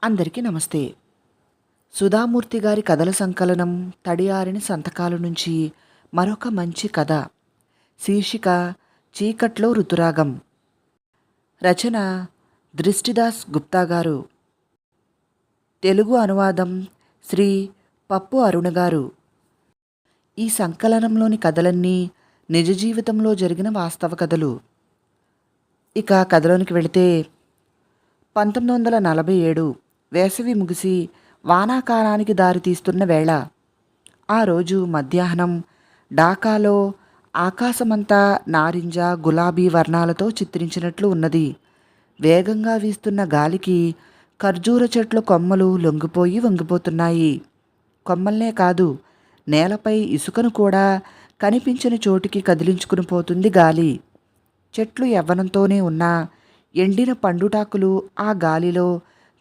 అందరికీ నమస్తే. సుధామూర్తి గారి కథల సంకలనం 'తడియారిన సంతకాలు' నుంచి మరొక మంచి కథ. శీర్షిక 'చీకట్లో ఋతురాగం'. రచన దృష్టిదాస్ గుప్తా గారు. తెలుగు అనువాదం శ్రీ పప్పు అరుణ గారు. ఈ సంకలనంలోని కథలన్నీ నిజ జీవితంలో జరిగిన వాస్తవ కథలు. ఇక కథలోనికి వెళితే 1947 వేసవి ముగిసి వానాకాలానికి దారితీస్తున్న వేళ. ఆ రోజు మధ్యాహ్నం ఢాకాలో ఆకాశమంతా నారింజ గులాబీ వర్ణాలతో చిత్రించినట్లు ఉన్నది. వేగంగా వీస్తున్న గాలికి ఖర్జూర చెట్ల కొమ్మలు లొంగిపోయి వంగిపోతున్నాయి. కొమ్మల్నే కాదు, నేలపై ఇసుకను కూడా కనిపించని చోటికి కదిలించుకుని పోతుంది గాలి. చెట్లు యవ్వనంతోనే ఉన్నా ఎండిన పండుటాకులు ఆ గాలిలో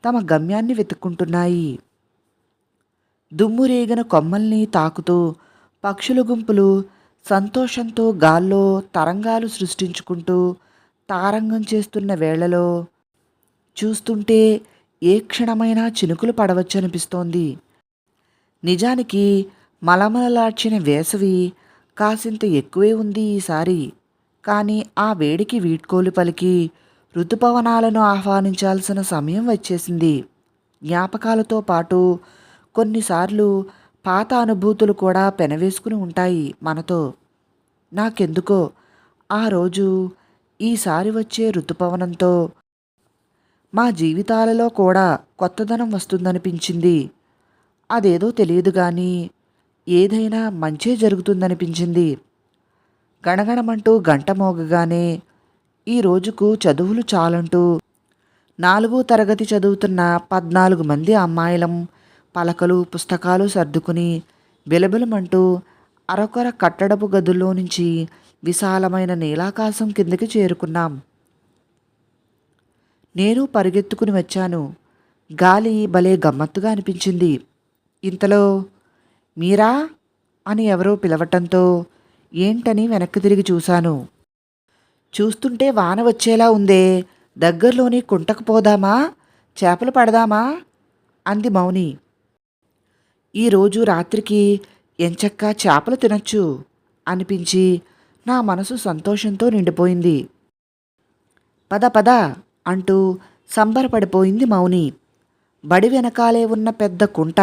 తమ గమ్యాన్ని వెతుక్కుంటున్నాయి. దుమ్మురేగిన కొమ్మల్ని తాకుతూ పక్షుల గుంపులు సంతోషంతో గాల్లో తరంగాలు సృష్టించుకుంటూ తారంగం చేస్తున్న వేళలో చూస్తుంటే ఏ క్షణమైనా చినుకులు పడవచ్చనిపిస్తోంది. నిజానికి మలమలలాడ్చిన వేసవి కాసింత ఎక్కువే ఉంది ఈసారి. కానీ ఆ వేడికి వీడ్కోలు పలికి ఋతుపవనాలను ఆహ్వానించాల్సిన సమయం వచ్చేసింది. జ్ఞాపకాలతో పాటు కొన్నిసార్లు పాత అనుభూతులు కూడా పెనవేసుకుని ఉంటాయి మనతో. నాకెందుకో ఆ రోజు ఈసారి వచ్చే ఋతుపవనంతో మా జీవితాలలో కూడా కొత్తదనం వస్తుందనిపించింది. అదేదో తెలియదు కానీ ఏదైనా మంచే జరుగుతుందనిపించింది. గణగణమంటూ గంట మోగగానే ఈ రోజుకు చదువులు చాలంటూ 4వ తరగతి చదువుతున్న 14 మంది అమ్మాయిలం పలకలు పుస్తకాలు సర్దుకుని బిలబిలమంటూ అరకొర కట్టడపు గదుల్లో నుంచి విశాలమైన నీలాకాశం కిందకి చేరుకున్నాం. నేను పరిగెత్తుకుని వచ్చాను. గాలి భలే గమ్మత్తుగా అనిపించింది. ఇంతలో మీరా అని ఎవరో పిలవటంతో ఏంటని వెనక్కి తిరిగి చూశాను. చూస్తుంటే వాన వచ్చేలా ఉందే, దగ్గరలోని కుంటకు పోదామా, చేపలు పడదామా అంది మౌని. ఈరోజు రాత్రికి ఎంచక్కా చేపలు తినొచ్చు అనిపించి నా మనసు సంతోషంతో నిండిపోయింది. పద పద అంటూ సంబరపడిపోయింది మౌని. బడి వెనకాలే ఉన్న పెద్ద కుంట,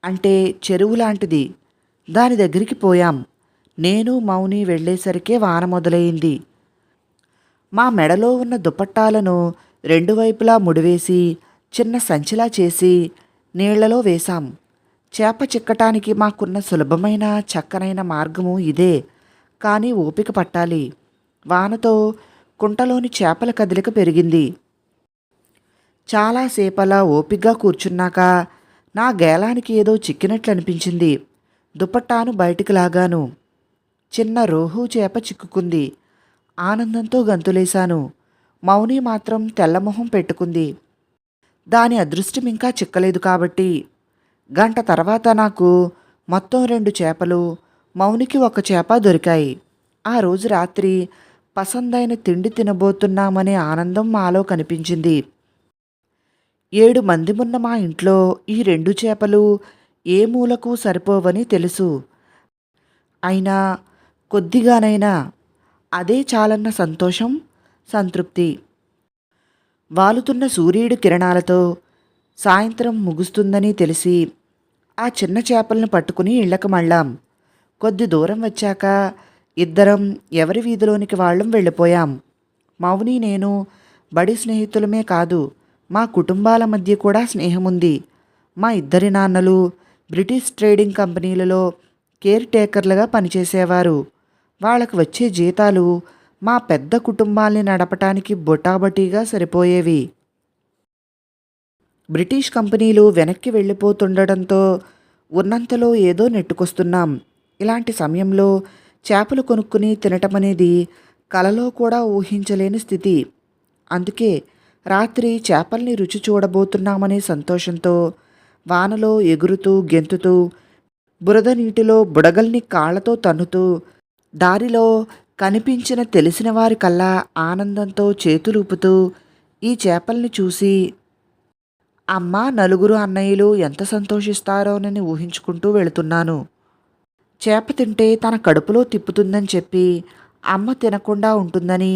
అంటే చెరువు లాంటిది, దాని దగ్గరికి పోయాం. నేను మౌని వెళ్ళేసరికే వాన మొదలైంది. మా మెడలో ఉన్న దుపట్టాలను 2 వైపులా ముడివేసి చిన్న సంచిలా చేసి నీళ్లలో వేశాం. చేప చిక్కటానికి మాకున్న సులభమైన చక్కనైన మార్గము ఇదే. కానీ ఓపిక పట్టాలి. వానతో కుంటలోని చేపల కదలిక పెరిగింది. చాలాసేపలా ఓపిగ్గా కూర్చున్నాక నా గేలానికి ఏదో చిక్కినట్లు అనిపించింది. దుపట్టాను బయటికి లాగాను. చిన్న రోహు చేప చిక్కుకుంది. ఆనందంతో గంతులేశాను. మౌని మాత్రం తెల్లమొహం పెట్టుకుంది. దాని అదృష్టం ఇంకా చిక్కలేదు కాబట్టి. గంట తర్వాత నాకు మొత్తం 2 చేపలు, మౌనికి 1 చేప దొరికాయి. ఆ రోజు రాత్రి పసందైన తిండి తినబోతున్నామనే ఆనందం మాలో కనిపించింది. 7 మందిమున్న మా ఇంట్లో ఈ 2 చేపలు ఏ మూలకు సరిపోవని తెలుసు. అయినా కొద్దిగానైనా అదే చాలన్న సంతోషం, సంతృప్తి. వాలుతున్న సూర్యుడి కిరణాలతో సాయంత్రం ముగుస్తుందని తెలిసి ఆ చిన్న చేపలను పట్టుకుని ఇళ్లకు మళ్ళాం. కొద్ది దూరం వచ్చాక ఇద్దరం ఎవరి వీధిలోనికి వాళ్ళం వెళ్ళిపోయాం. మౌని నేను బడి స్నేహితులమే కాదు, మా కుటుంబాల మధ్య కూడా స్నేహముంది. మా ఇద్దరి నాన్నలు బ్రిటిష్ ట్రేడింగ్ కంపెనీలలో కేర్ టేకర్లుగా పనిచేసేవారు. వాళ్ళకు వచ్చే జీతాలు మా పెద్ద కుటుంబాల్ని నడపటానికి బొటాబటీగా సరిపోయేవి. బ్రిటిష్ కంపెనీలు వెనక్కి వెళ్ళిపోతుండడంతో ఉన్నంతలో ఏదో నెట్టుకొస్తున్నాం. ఇలాంటి సమయంలో చేపలు కొనుక్కుని తినటమనేది కలలో కూడా ఊహించలేని స్థితి. అందుకే రాత్రి చేపల్ని రుచి చూడబోతున్నామనే సంతోషంతో వానలో ఎగురుతూ గెంతుతూ బురద నీటిలో బుడగల్ని కాళ్లతో తన్నుతూ దారిలో కనిపించిన తెలిసిన వారికల్లా ఆనందంతో చేతులూపుతూ ఈ చేపల్ని చూసి అమ్మ, నలుగురు అన్నయ్యలు ఎంత సంతోషిస్తారోనని ఊహించుకుంటూ వెళుతున్నాను. చేప తింటే తన కడుపులో తిప్పుతుందని చెప్పి అమ్మ తినకుండా ఉంటుందని,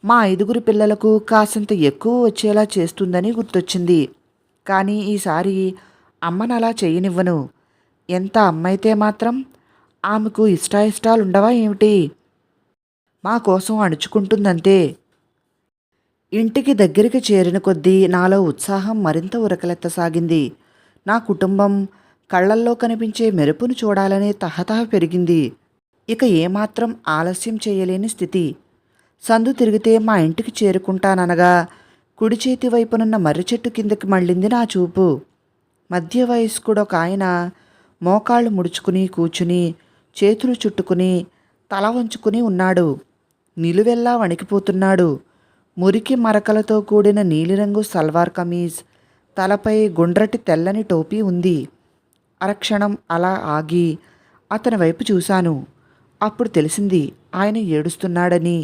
మా 5గురు పిల్లలకు కాసింత ఎక్కువ వచ్చేలా చేస్తుందని గుర్తొచ్చింది. కానీ ఈసారి అమ్మనలా చెయ్యనివ్వను. ఎంత అమ్మైతే మాత్రం ఆమెకు ఇష్టాయిష్టాలుండవా ఏమిటి? మా కోసం అణుచుకుంటుందంతే. ఇంటికి దగ్గరికి చేరిన కొద్దీ నాలో ఉత్సాహం మరింత ఉరకలెత్తసాగింది. నా కుటుంబం కళ్ళల్లో కనిపించే మెరుపును చూడాలనే తహతహ పెరిగింది. ఇక ఏమాత్రం ఆలస్యం చేయలేని స్థితి. సందు తిరిగితే మా ఇంటికి చేరుకుంటాననగా కుడి చేతి వైపునున్న మర్రి చెట్టు కిందకి మళ్ళింది నా చూపు. మధ్య వయస్కుడొక ఆయన మోకాళ్ళు ముడుచుకుని కూర్చుని, చేతులు చుట్టుకుని, తల వంచుకుని ఉన్నాడు. నిలువెల్లా వణికిపోతున్నాడు. మురికి మరకలతో కూడిన నీలిరంగు సల్వార్ కమీజ్, తలపై గుండ్రటి తెల్లని టోపీ ఉంది. అరక్షణం అలా ఆగి అతని వైపు చూశాను. అప్పుడు తెలిసింది ఆయన ఏడుస్తున్నాడని.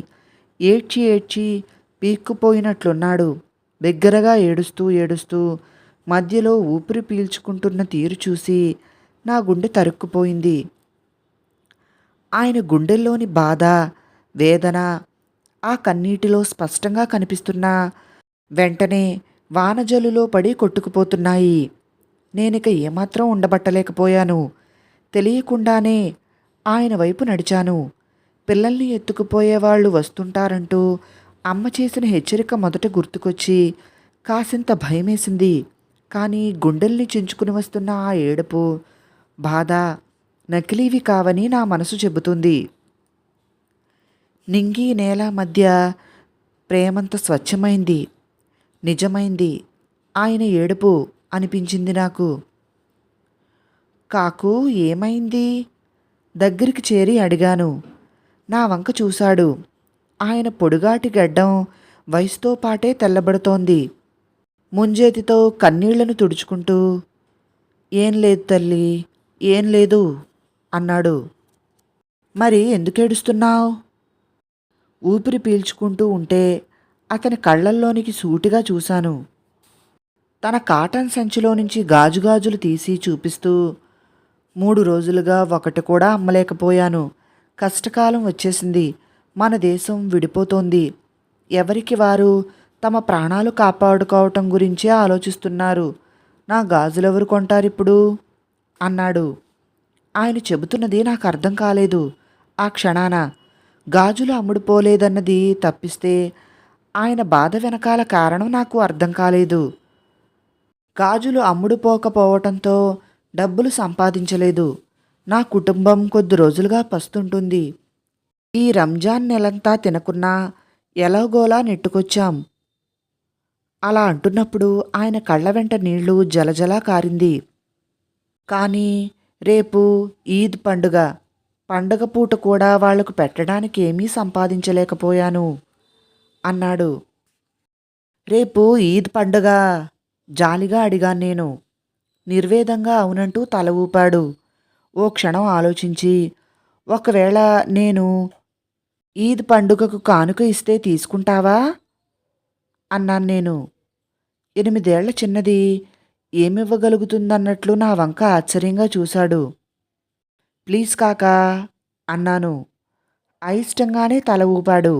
ఏడ్చి ఏడ్చి పీక్కుపోయినట్లున్నాడు. బిగ్గరగా ఏడుస్తూ ఏడుస్తూ మధ్యలో ఊపిరి పీల్చుకుంటున్న తీరు చూసి నా గుండె తరుక్కుపోయింది. ఆయన గుండెల్లోని బాధ, వేదన ఆ కన్నీటిలో స్పష్టంగా కనిపిస్తున్నా వెంటనే వానజల్లులో పడి కొట్టుకుపోతున్నాయి. నేనిక ఏమాత్రం ఉండబట్టలేకపోయాను. తెలియకుండానే ఆయన వైపు నడిచాను. పిల్లల్ని ఎత్తుకుపోయేవాళ్ళు వస్తుంటారంటూ అమ్మ చేసిన హెచ్చరిక మొదట గుర్తుకొచ్చి కాసింత భయమేసింది. కానీ గుండెల్ని చించుకుని వస్తున్న ఆ ఏడుపు, బాధ నకిలీవి కావని నా మనసు చెబుతుంది. నింగి నేల మధ్య ప్రేమంత స్వచ్ఛమైంది, నిజమైంది ఆయన ఏడుపు అనిపించింది నాకు. కాకు, ఏమైంది? దగ్గరికి చేరి అడిగాను. నా వంక చూశాడు. ఆయన పొడుగాటి గడ్డం వయసుతో పాటే తెల్లబడుతోంది. ముంజేతితో కన్నీళ్లను తుడుచుకుంటూ, ఏం లేదు తల్లి, ఏం లేదు అన్నాడు. మరి ఎందుకేడుస్తున్నావు? ఊపిరి పీల్చుకుంటూ ఉంటే అతని కళ్ళల్లోనికి సూటిగా చూశాను. తన కాటన్ సంచిలో నుంచి గాజుగాజులు తీసి చూపిస్తూ, 3 రోజులుగా ఒకటి కూడా అమ్మలేకపోయాను. కష్టకాలం వచ్చేసింది. మన దేశం విడిపోతోంది. ఎవరికి వారు తమ ప్రాణాలు కాపాడుకోవటం గురించే ఆలోచిస్తున్నారు. నా గాజులెవరు కొంటారిప్పుడు అన్నాడు. ఆయన చెబుతున్నది నాకు అర్థం కాలేదు. ఆ క్షణాన గాజులు అమ్ముడుపోలేదన్నది తప్పిస్తే ఆయన బాధ వెనకాల కారణం నాకు అర్థం కాలేదు. గాజులు అమ్ముడుపోకపోవటంతో డబ్బులు సంపాదించలేదు. నా కుటుంబం కొద్ది రోజులుగా పస్తుంటుంది. ఈ రంజాన్ నెలంతా తినకున్నా ఎలాగోలా నెట్టుకొచ్చాం. అలా అంటున్నప్పుడు ఆయన కళ్ళ వెంట నీళ్లు జలజలా కారింది. కానీ రేపు ఈద్ పండుగ. పండగ పూట కూడా వాళ్లకు పెట్టడానికి ఏమీ సంపాదించలేకపోయాను అన్నాడు. రేపు ఈద్ పండుగ? జాలిగా అడిగాను నేను. నిర్వేదంగా అవునంటూ తల ఊపాడు. ఓ క్షణం ఆలోచించి, ఒకవేళ నేను ఈద్ పండుగకు కానుక ఇస్తే తీసుకుంటావా అన్నాను నేను. 8 ఏళ్ల చిన్నది ఏమివ్వగలుగుతుందన్నట్లు నా వంక ఆశ్చర్యంగా చూశాడు. ప్లీజ్ కాకా అన్నాను. అయిష్టంగానే తల ఊపాడు.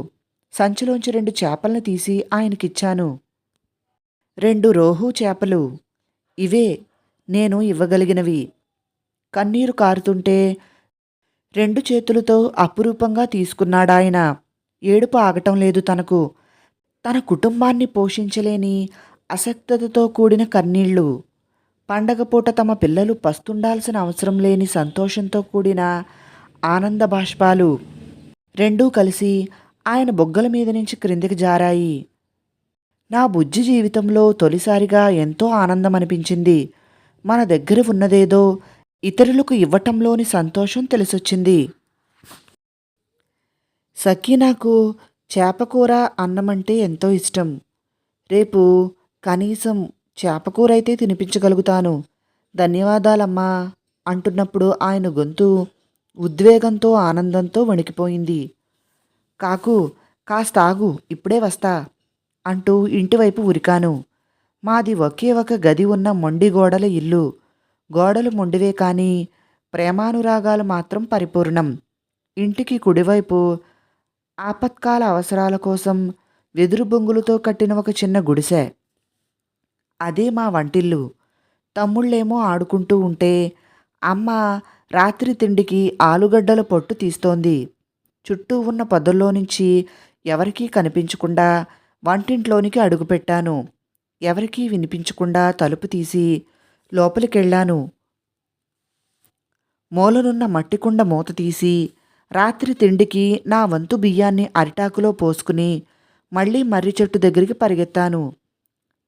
సంచిలోంచి 2 చేపల్ని తీసి ఆయనకిచ్చాను. 2 రోహు చేపలు. ఇవే నేను ఇవ్వగలిగినవి. కన్నీరు కారుతుంటే 2 చేతులతో అపురూపంగా తీసుకున్నాడాయన. ఏడుపు ఆగటం లేదు తనకు. తన కుటుంబాన్ని పోషించలేని అసక్తతతో కూడిన కన్నీళ్లు. పండగపూట తమ పిల్లలు పస్తుండాల్సిన అవసరం లేని సంతోషంతో కూడిన ఆనంద బాష్పాలు. 2 కలిసి ఆయన బొగ్గల మీద నుంచి క్రిందికి జారాయి. నా బుజ్జి జీవితంలో తొలిసారిగా ఎంతో ఆనందం అనిపించింది. మన దగ్గర ఉన్నదేదో ఇతరులకు ఇవ్వటంలోని సంతోషం తెలిసొచ్చింది. సకీనాకు చేపకూర అన్నమంటే ఎంతో ఇష్టం. రేపు కనీసం చేపకూరైతే తినిపించగలుగుతాను. ధన్యవాదాలమ్మా అంటున్నప్పుడు ఆయన గొంతు ఉద్వేగంతో ఆనందంతో వణికిపోయింది. కాకు, కాస్త ఆగు, ఇప్పుడే వస్తా అంటూ ఇంటివైపు ఉరికాను. మాది ఒకే ఒక గది ఉన్న మొండి గోడల ఇల్లు. గోడలు మొండివే కానీ ప్రేమానురాగాలు మాత్రం పరిపూర్ణం. ఇంటికి కుడివైపు ఆపత్కాల అవసరాల కోసం వెదురు బొంగులతో కట్టిన ఒక చిన్న గుడిసె. అదే మా వంటిల్లు. తమ్ముళ్ళేమో ఆడుకుంటూ ఉంటే అమ్మ రాత్రి తిండికి ఆలుగడ్డల పొట్టు తీస్తోంది. చుట్టూ ఉన్న పొదల్లో నుంచి ఎవరికీ కనిపించకుండా వంటింట్లోనికి అడుగుపెట్టాను. ఎవరికీ వినిపించకుండా తలుపు తీసి లోపలికెళ్ళాను. మూలనున్న మట్టికుండ మూత తీసి రాత్రి తిండికి నా వంతు బియ్యాన్ని అరిటాకులో పోసుకుని మళ్ళీ మర్రి చెట్టు దగ్గరికి పరిగెత్తాను.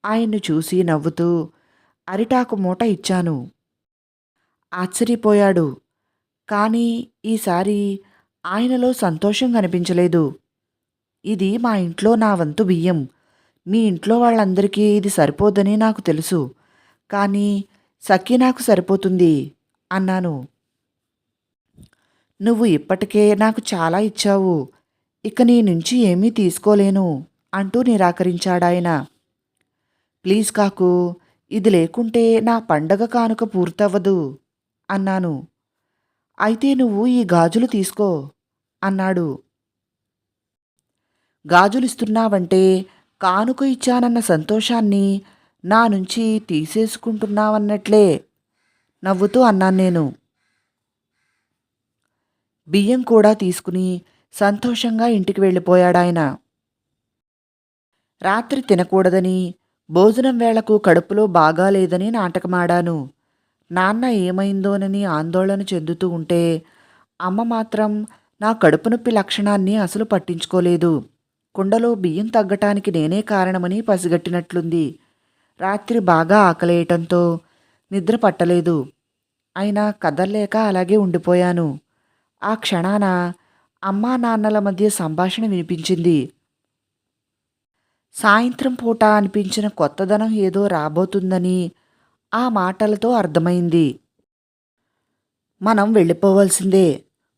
ఆయన్ను చూసి నవ్వుతూ అరిటాకు మూట ఇచ్చాను. ఆశ్చర్యపోయాడు. కానీ ఈసారి ఆయనలో సంతోషం కనిపించలేదు. ఇది మా ఇంట్లో నా వంతు బియ్యం. మీ ఇంట్లో వాళ్ళందరికీ ఇది సరిపోదని నాకు తెలుసు. కానీ సకీనాకు సరిపోతుంది అన్నాను. నువ్వు ఇప్పటికే నాకు చాలా ఇచ్చావు. ఇక నీ నుంచి ఏమీ తీసుకోలేను అంటూ నిరాకరించాడాయన. ప్లీజ్ కాకు, ఇది లేకుంటే నా పండగ కానుక పూర్తవ్వదు అన్నాను. అయితే నువ్వు ఈ గాజులు తీసుకో అన్నాడు. గాజులిస్తున్నావంటే కానుక ఇచ్చానన్న సంతోషాన్ని నా నుంచి తీసేసుకుంటున్నావన్నట్లే నవ్వుతూ అన్నాను నేను. బియ్యం కూడా తీసుకుని సంతోషంగా ఇంటికి వెళ్ళిపోయాడాయన. రాత్రి తినకూడదని భోజనం వేళకు కడుపులో బాగాలేదని నాటకమాడాను. నాన్న ఏమైందోనని ఆందోళన చెందుతూ ఉంటే అమ్మ మాత్రం నా కడుపు నొప్పి లక్షణాన్ని అసలు పట్టించుకోలేదు. కుండలో బియ్యం తగ్గటానికి నేనే కారణమని పసిగట్టినట్లుంది. రాత్రి బాగా ఆకలేయటంతో నిద్ర పట్టలేదు. అయినా కదల్లేక అలాగే ఉండిపోయాను. ఆ క్షణాన అమ్మా నాన్నల మధ్య సంభాషణ వినిపించింది. సాయంత్రం పూట అనిపించిన కొత్తదనం ఏదో రాబోతుందని ఆ మాటలతో అర్థమైంది. మనం వెళ్ళిపోవలసిందే.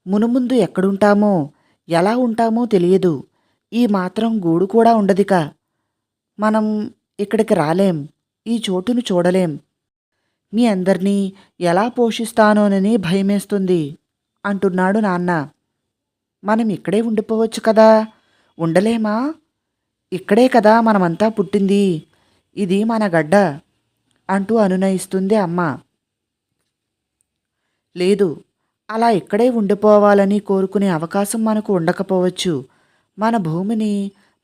మునుముందు ఎక్కడుంటామో ఎలా ఉంటామో తెలియదు. ఈ మాత్రం గూడు కూడా ఉండదిక. మనం ఇక్కడికి రాలేం. ఈ చోటును చూడలేం. మీ అందరినీ ఎలా పోషిస్తానోనని భయమేస్తుంది అంటున్నాడు నాన్న. మనం ఇక్కడే ఉండిపోవచ్చు కదా. ఉండలేమా? ఇక్కడే కదా మనమంతా పుట్టింది. ఇది మన గడ్డ అంటూ అనునయిస్తుంది అమ్మ. లేదు, అలా ఇక్కడే ఉండిపోవాలని కోరుకునే అవకాశం మనకు ఉండకపోవచ్చు. మన భూమిని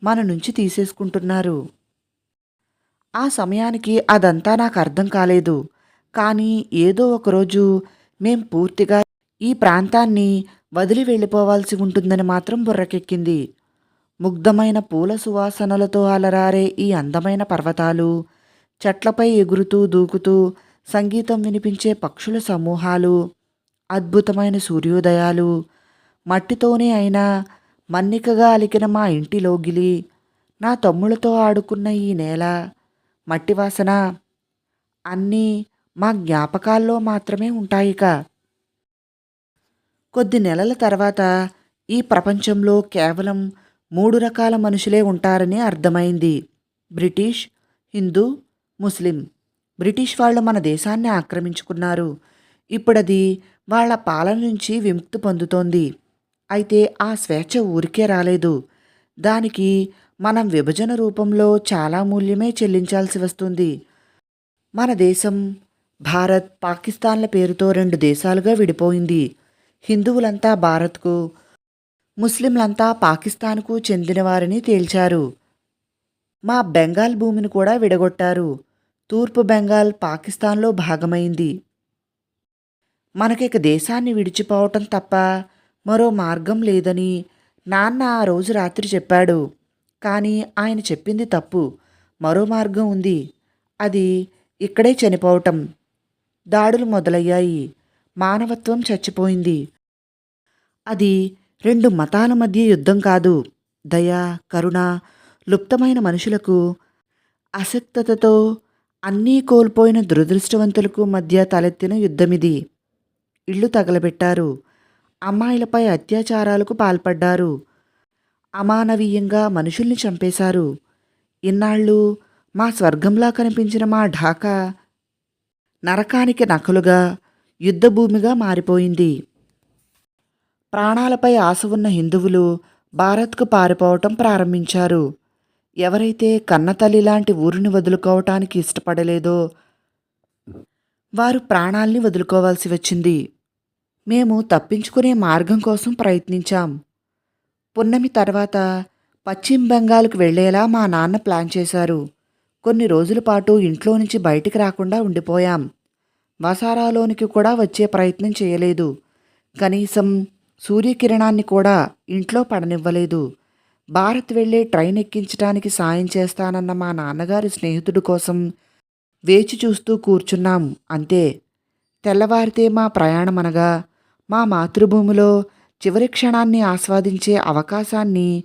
మన నుంచి తీసేసుకుంటున్నారు. ఆ సమయానికి అదంతా నాకు అర్థం కాలేదు. కానీ ఏదో ఒకరోజు మేం పూర్తిగా ఈ ప్రాంతాన్ని వదిలి వెళ్ళిపోవాల్సి ఉంటుందని మాత్రం బుర్రకెక్కింది. ముగ్ధమైన పూల సువాసనలతో అలరారే ఈ అందమైన పర్వతాలు, చెట్లపై ఎగురుతూ దూకుతూ సంగీతం వినిపించే పక్షుల సమూహాలు, అద్భుతమైన సూర్యోదయాలు, మట్టితోనే అయినా మన్నికగా అలికిన మా ఇంటి లోగిలి, నా తమ్ముళ్ళతో ఆడుకున్న ఈ నేల, మట్టి వాసన అన్నీ మా జ్ఞాపకాల్లో మాత్రమే ఉంటాయిక. కొద్ది నెలల తర్వాత ఈ ప్రపంచంలో కేవలం 3 రకాల మనుషులే ఉంటారని అర్థమైంది. బ్రిటిష్, హిందూ, ముస్లిం. బ్రిటిష్ వాళ్ళు మన దేశాన్ని ఆక్రమించుకున్నారు. ఇప్పుడది వాళ్ళ పాలన నుంచి విముక్తి పొందుతోంది. అయితే ఆ స్వేచ్ఛ ఊరికే రాలేదు. దానికి మనం విభజన రూపంలో చాలా మూల్యమే చెల్లించాల్సి వస్తుంది. మన దేశం భారత్, పాకిస్తాన్ల పేరుతో 2 దేశాలుగా విడిపోయింది. హిందువులంతా భారత్కు, ముస్లింలంతా పాకిస్తాన్కు చెందినవారని తేల్చారు. మా బెంగాల్ భూమిని కూడా విడగొట్టారు. తూర్పు బెంగాల్ పాకిస్తాన్లో భాగమైంది. మనకిక దేశాన్ని విడిచిపోవటం తప్ప మరో మార్గం లేదని నాన్న ఆ రోజు రాత్రి చెప్పాడు. కానీ ఆయన చెప్పింది తప్పు. మరో మార్గం ఉంది. అది ఇక్కడే చనిపోవటం. దాడులు మొదలయ్యాయి. మానవత్వం చచ్చిపోయింది. అది 2 మతాల మధ్య యుద్ధం కాదు. దయ, కరుణ, లుప్తమైన మనుషులకు, అసక్తతతో అన్నీ కోల్పోయిన దురదృష్టవంతులకు మధ్య తలెత్తిన యుద్ధమిది. ఇళ్ళు తగలబెట్టారు. అమ్మాయిలపై అత్యాచారాలకు పాల్పడ్డారు. అమానవీయంగా మనుషుల్ని చంపేశారు. ఇన్నాళ్ళు మా స్వర్గంలా కనిపించిన మా ఢాకా నరకానికి నకలుగా, యుద్ధభూమిగా మారిపోయింది. ప్రాణాలపై ఆశ ఉన్న హిందువులు భారత్కు పారిపోవటం ప్రారంభించారు. ఎవరైతే కన్నతల్లి లాంటి ఊరిని వదులుకోవటానికి ఇష్టపడలేదో వారు ప్రాణాల్ని వదులుకోవాల్సి వచ్చింది. మేము తప్పించుకునే మార్గం కోసం ప్రయత్నించాం. పున్నమి తర్వాత పశ్చిమ బెంగాల్కు వెళ్లేలా మా నాన్న ప్లాన్ చేశారు. కొన్ని రోజుల పాటు ఇంట్లో నుంచి బయటికి రాకుండా ఉండిపోయాం. వసారాలోనికి కూడా వచ్చే ప్రయత్నం చేయలేదు. కనీసం సూర్యకిరణాన్ని కూడా ఇంట్లో పడనివ్వలేదు. భారత్ వెళ్లే ట్రైన్ ఎక్కించడానికి సాయం చేస్తానన్న మా నాన్నగారి స్నేహితుడి కోసం వేచి చూస్తూ కూర్చున్నాం అంతే. తెల్లవారితే మా ప్రయాణమనగా మా మాతృభూమిలో చివరి క్షణాన్ని ఆస్వాదించే అవకాశాన్ని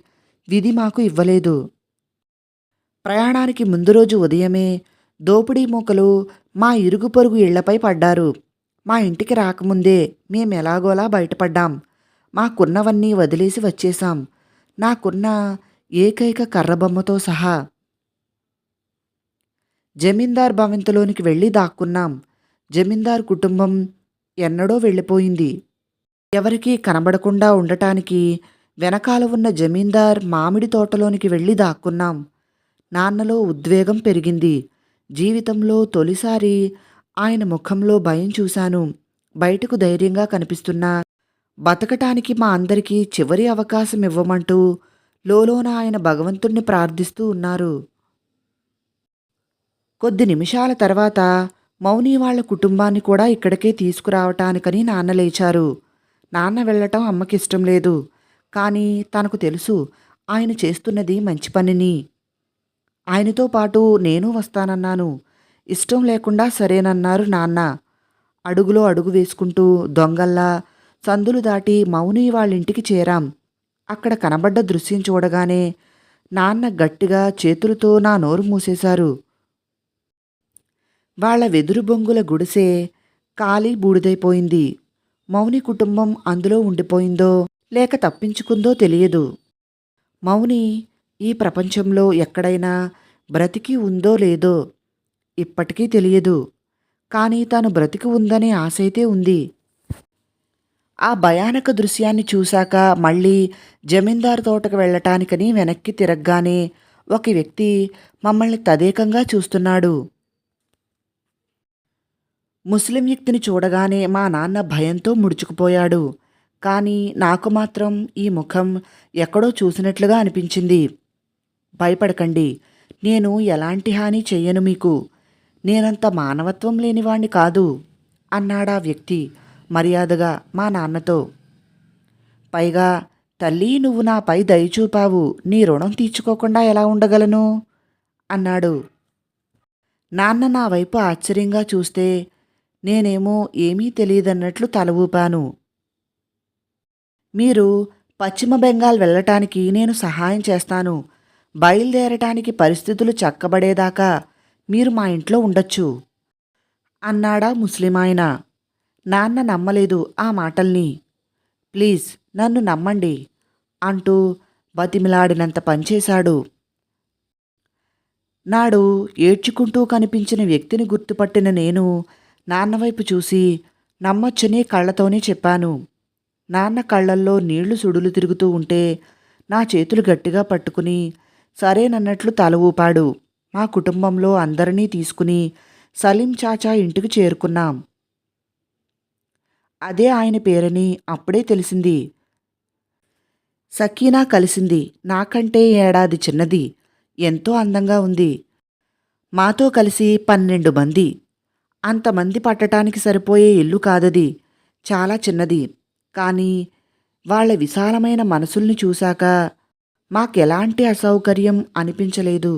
విధి మాకు ఇవ్వలేదు. ప్రయాణానికి ముందు రోజు ఉదయమే దోపిడీ మూకలు మా ఇరుగు పొరుగు ఇళ్లపై పడ్డారు. మా ఇంటికి రాకముందే మేమెలాగోలా బయటపడ్డాం. మాకున్నవన్నీ వదిలేసి వచ్చేశాం. నాకున్న ఏకైక కర్రబొమ్మతో సహా. జమీందార్ భవంతిలోనికి వెళ్ళి దాక్కున్నాం. జమీందార్ కుటుంబం ఎన్నడో వెళ్ళిపోయింది. ఎవరికీ కనబడకుండా ఉండటానికి వెనకాల ఉన్న జమీందార్ మామిడి తోటలోనికి వెళ్ళి దాక్కున్నాం. నాన్నలో ఉద్వేగం పెరిగింది. జీవితంలో తొలిసారి ఆయన ముఖంలో భయం చూశాను. బయటకు ధైర్యంగా కనిపిస్తున్నా బతకటానికి మా అందరికీ చివరి అవకాశం ఇవ్వమంటూ లోలోన ఆయన భగవంతుణ్ణి ప్రార్థిస్తూ ఉన్నారు. కొద్ది నిమిషాల తర్వాత మౌని వాళ్ళ కుటుంబాన్ని కూడా ఇక్కడికే తీసుకురావటానికని నాన్న లేచారు. నాన్న వెళ్ళటం అమ్మకిష్టం లేదు. కానీ తనకు తెలుసు ఆయన చేస్తున్నది మంచి పనిని. ఆయనతో పాటు నేను వస్తానన్నాను. ఇష్టం లేకుండా సరేనన్నారు నాన్న. అడుగులో అడుగు వేసుకుంటూ దొంగల్లా సందులు దాటి మౌని వాళ్ళింటికి చేరాం. అక్కడ కనబడ్డ దృశ్యం చూడగానే నాన్న గట్టిగా చేతులతో నా నోరు మూసేశారు. వాళ్ల వెదురు బొంగుల గుడిసే ఖాళీ బూడిదైపోయింది. మౌని కుటుంబం అందులో ఉండిపోయిందో లేక తప్పించుకుందో తెలియదు. మౌని ఈ ప్రపంచంలో ఎక్కడైనా బ్రతికి ఉందో లేదో ఇప్పటికీ తెలియదు. కానీ తాను బ్రతికి ఉందనే ఆశైతే ఉంది. ఆ భయానక దృశ్యాన్ని చూశాక మళ్ళీ జమీందారు తోటకు వెళ్ళటానికని వెనక్కి తిరగగానే ఒక వ్యక్తి మమ్మల్ని తదేకంగా చూస్తున్నాడు. ముస్లిం వ్యక్తిని చూడగానే మా నాన్న భయంతో ముడుచుకుపోయాడు. కానీ నాకు మాత్రం ఈ ముఖం ఎక్కడో చూసినట్లుగా అనిపించింది. భయపడకండి, నేను ఎలాంటి హాని చెయ్యను మీకు. నేనంత మానవత్వం లేనివాణ్ణి కాదు అన్నాడా వ్యక్తి మర్యాదగా మా నాన్నతో. పైగా తల్లి, నువ్వు నాపై దయచూపావు, నీ రుణం తీర్చుకోకుండా ఎలా ఉండగలను అన్నాడు. నాన్న నా వైపు ఆశ్చర్యంగా చూస్తే నేనేమో ఏమీ తెలియదన్నట్లు తల ఊపాను. మీరు పశ్చిమ బెంగాల్ వెళ్ళటానికి నేను సహాయం చేస్తాను. బయలుదేరటానికి పరిస్థితులు చక్కబడేదాకా మీరు మా ఇంట్లో ఉండొచ్చు అన్నాడా ముస్లిమాయన. నాన్న నమ్మలేదు ఆ మాటల్ని. ప్లీజ్ నన్ను నమ్మండి అంటూ బతిమిలాడినంత పనిచేశాడు. నాడు ఏడ్చుకుంటూ కనిపించిన వ్యక్తిని గుర్తుపట్టిన నేను నాన్నవైపు చూసి నమ్మొచ్చని కళ్ళతోనే చెప్పాను. నాన్న కళ్ళల్లో నీళ్లు సుడులు తిరుగుతూ ఉంటే నా చేతులు గట్టిగా పట్టుకుని సరేనన్నట్లు తల ఊపాడు. మా కుటుంబంలో అందరినీ తీసుకుని సలీం చాచా ఇంటికి చేరుకున్నాం. అదే ఆయన పేరని అప్పుడే తెలిసింది. సకీనా కలిసింది. నాకంటే ఏడాది చిన్నది. ఎంతో అందంగా ఉంది. మాతో కలిసి 12 మంది. అంతమంది పట్టటానికి సరిపోయే ఇల్లు కాదది. చాలా చిన్నది. కానీ వాళ్ళ విశాలమైన మనసుల్ని చూశాక మాకెలాంటి అసౌకర్యం అనిపించలేదు.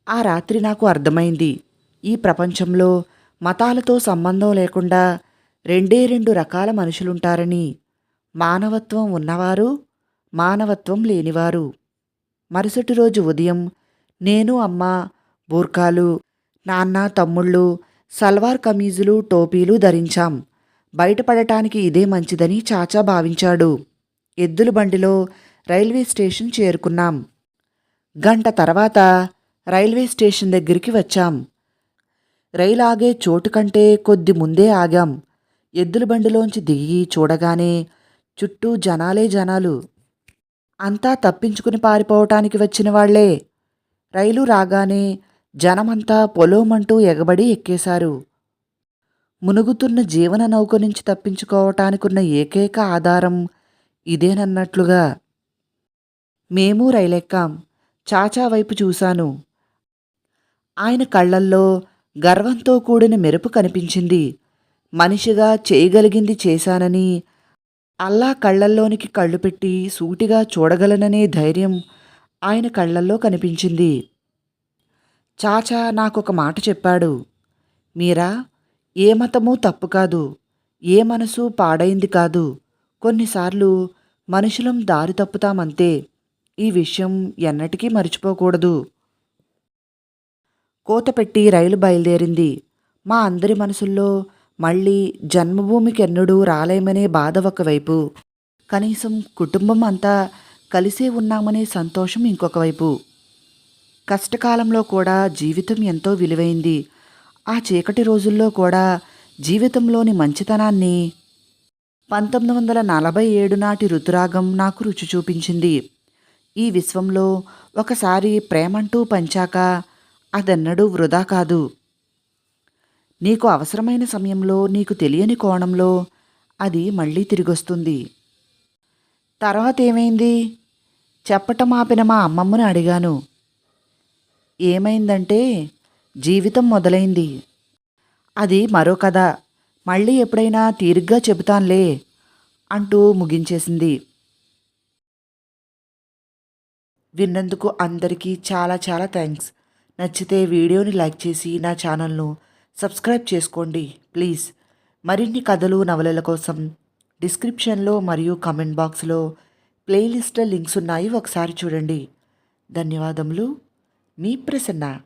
ఆ రాత్రి నాకు అర్థమైంది, ఈ ప్రపంచంలో మతాలతో సంబంధం లేకుండా రెండు రకాల మనుషులుంటారని. మానవత్వం ఉన్నవారు, మానవత్వం లేనివారు. మరుసటి రోజు ఉదయం నేను, అమ్మ బూర్ఖాలు, నాన్న, తమ్ముళ్ళు సల్వార్ కమీజులు, టోపీలు ధరించాం. బయటపడటానికి ఇదే మంచిదని చాచా భావించాడు. ఎద్దుల బండిలో రైల్వే స్టేషన్ చేరుకున్నాం. గంట తర్వాత రైల్వే స్టేషన్ దగ్గరికి వచ్చాం. రైలు ఆగే చోటు కంటే కొద్ది ముందే ఆగాం. ఎద్దుల బండిలోంచి దిగి చూడగానే చుట్టూ జనాలే జనాలు. అంతా తప్పించుకుని పారిపోవటానికి వచ్చిన వాళ్లే. రైలు రాగానే జనమంతా పొలోమంటూ ఎగబడి ఎక్కేశారు. మునుగుతున్న జీవన నౌక నుంచి తప్పించుకోవటానికున్న ఏకైక ఆధారం ఇదేనన్నట్లుగా. మేము రైలెక్కాం. చాచా వైపు చూశాను. ఆయన కళ్ళల్లో గర్వంతో కూడిన మెరుపు కనిపించింది. మనిషిగా చేయగలిగింది చేశానని, అల్లా కళ్ళల్లోనికి కళ్ళు పెట్టి సూటిగా చూడగలననే ధైర్యం ఆయన కళ్ళల్లో కనిపించింది. చాచా నాకొక మాట చెప్పాడు. మీరా, ఏ మతమూ తప్పు కాదు, ఏ మనసు పాడైంది కాదు. కొన్నిసార్లు మనుషులం దారి తప్పుతామంతే. ఈ విషయం ఎన్నటికీ మర్చిపోకూడదు. కోతపెట్టి రైలు బయలుదేరింది. మా అందరి మనసుల్లో మళ్ళీ జన్మభూమికెన్నడూ రాలేమనే బాధ ఒకవైపు, కనీసం కుటుంబం అంతా కలిసే ఉన్నామనే సంతోషం ఇంకొక వైపు. కష్టకాలంలో కూడా జీవితం ఎంతో విలువైంది. ఆ చీకటి రోజుల్లో కూడా జీవితంలోని మంచితనాన్ని 1947 నాటి ఋతురాగం నాకు రుచి చూపించింది. ఈ విశ్వంలో ఒకసారి ప్రేమంటూ పంచాక అదెన్నడూ వృధా కాదు. నీకు అవసరమైన సమయంలో, నీకు తెలియని కోణంలో అది మళ్ళీ తిరిగొస్తుంది. తర్వాత ఏమైంది? చెప్పటం ఆపిన మా అమ్మమ్మను అడిగాను. ఏమైందంటే, జీవితం మొదలైంది. అది మరో కథ. మళ్ళీ ఎప్పుడైనా తీరిగ్గా చెబుతాన్లే అంటూ ముగించేసింది. విన్నందుకు అందరికీ చాలా చాలా థ్యాంక్స్. నచ్చితే వీడియోని లైక్ చేసి నా ఛానల్ను సబ్స్క్రైబ్ చేసుకోండి ప్లీజ్. మరిన్ని కథలు, నవలల కోసం డిస్క్రిప్షన్లో మరియు కమెంట్ బాక్స్లో ప్లేలిస్ట్ లింక్స్ ఉన్నాయి, ఒకసారి చూడండి. ధన్యవాదములు. మీ ప్రసన్న.